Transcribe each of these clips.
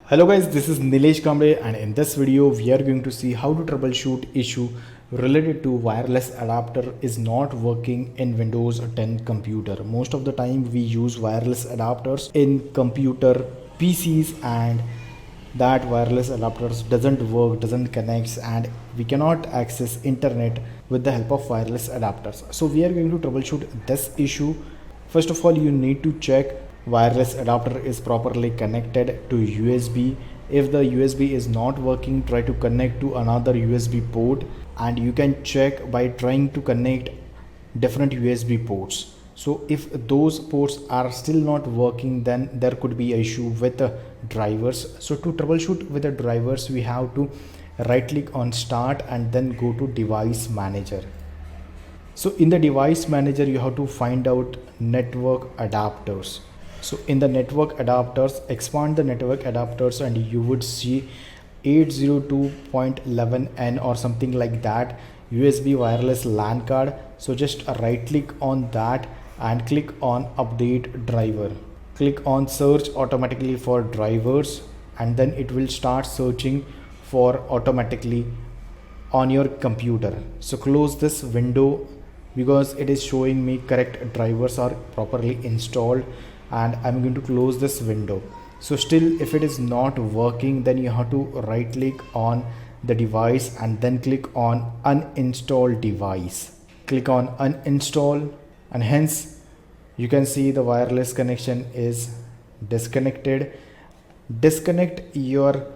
Hello guys, this is Nilesh Kamble, and in this video we are going to see how to troubleshoot issue related to wireless adapter is not working in Windows 10 computer. Most of the time we use wireless adapters in computer PCs, and that wireless adapters doesn't work, doesn't connect, and we cannot access internet with the help of wireless adapters. So we are going to troubleshoot this issue. First of all, you need to check wireless adapter is properly connected to USB. If the USB is not working, try to connect to another USB port, and you can check by trying to connect different USB ports. So if those ports are still not working, then there could be an issue with the drivers. So to troubleshoot with the drivers, we have to right click on start and then go to device manager. So in the device manager, you have to find out network adapters. So in the network adapters, expand the network adapters and you would see 802.11n or something like that USB wireless LAN card. So just right click on that and click on update driver. Click on search automatically for drivers, and then it will start searching for automatically on your computer. So close this window because it is showing me correct drivers are properly installed, and I'm going to close this window. So still if it is not working, then you have to right click on the device and then click on uninstall device. Click on uninstall, and hence you can see the wireless connection is disconnected. Disconnect your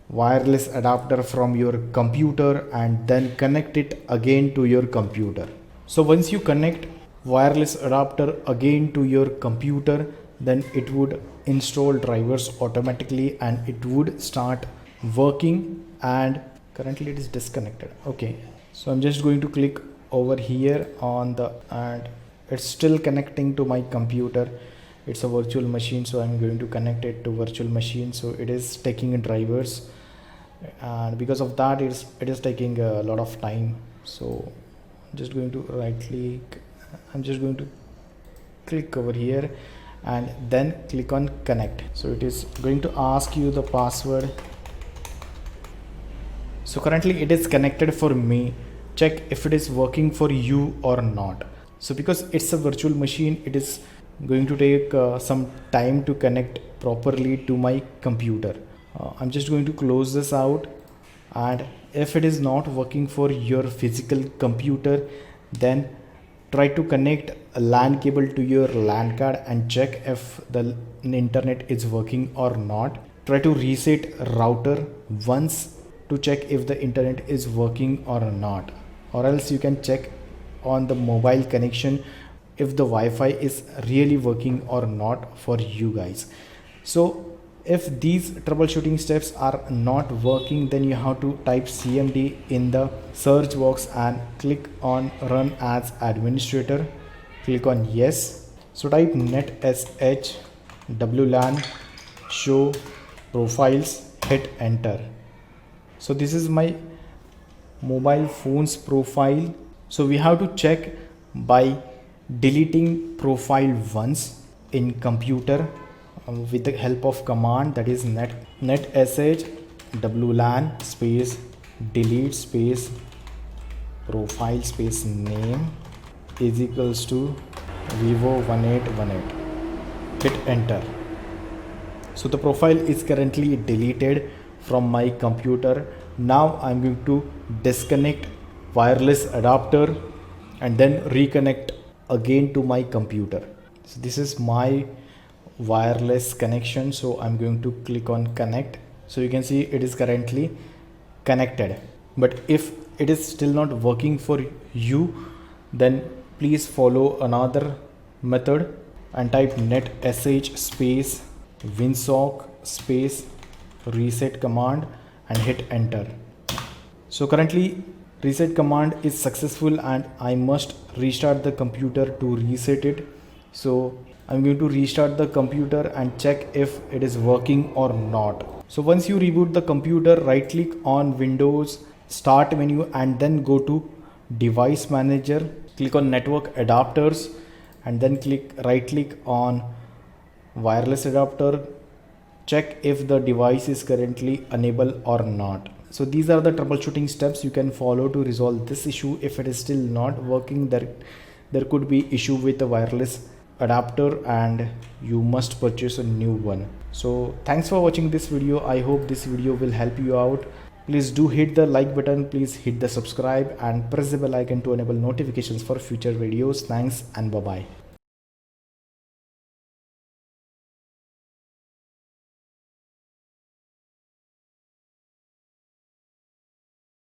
wireless adapter from your computer and then connect it again to your computer. So once you connect wireless adapter again to your computer, then it would install drivers automatically and it would start working, and currently it is disconnected. Okay, so I'm just going to click over here on the, and it's still connecting to my computer. It's a virtual machine, so I'm going to connect it to virtual machine. So it is taking drivers, and because of that it is taking a lot of time. So I'm just going to right click, I'm just going to click over here and then click on connect. So it is going to ask you the password. So currently it is connected for me. Check if it is working for you or not. So because it's a virtual machine, it is going to take some time to connect properly to my computer. I'm just going to close this out, and if it is not working for your physical computer, then try to connect a LAN cable to your LAN card and check if the internet is working or not. Try to reset router once to check if the internet is working or not, or else you can check on the mobile connection if the Wi-Fi is really working or not for you guys. So if these troubleshooting steps are not working, then you have to type CMD in the search box and click on run as administrator. Click on yes. So type netsh wlan show profiles, hit enter. So this is my mobile phone's profile. So we have to check by deleting profile once in computer with the help of command, that is netsh wlan space delete space profile space name is equals to vivo1818. Hit enter. So the profile is currently deleted from my computer. Now I'm going to disconnect wireless adapter and then reconnect again to my computer. So this is my wireless connection, so I'm going to click on connect. So you can see it is currently connected, but if it is still not working for you, then please follow another method and type netsh space winsock space reset command and hit enter. So currently reset command is successful and I must restart the computer to reset it. So I'm going to restart the computer and check if it is working or not. So once you reboot the computer, right click on Windows start menu and then go to device manager, click on network adapters and then right click on wireless adapter, check if the device is currently unable or not. So these are the troubleshooting steps you can follow to resolve this issue. If it is still not working, there could be issue with the wireless adapter and you must purchase a new one. So thanks for watching this video. I hope this video will help you out. Please do hit the like button, please hit the subscribe and press the bell icon to enable notifications for future videos. Thanks and bye bye.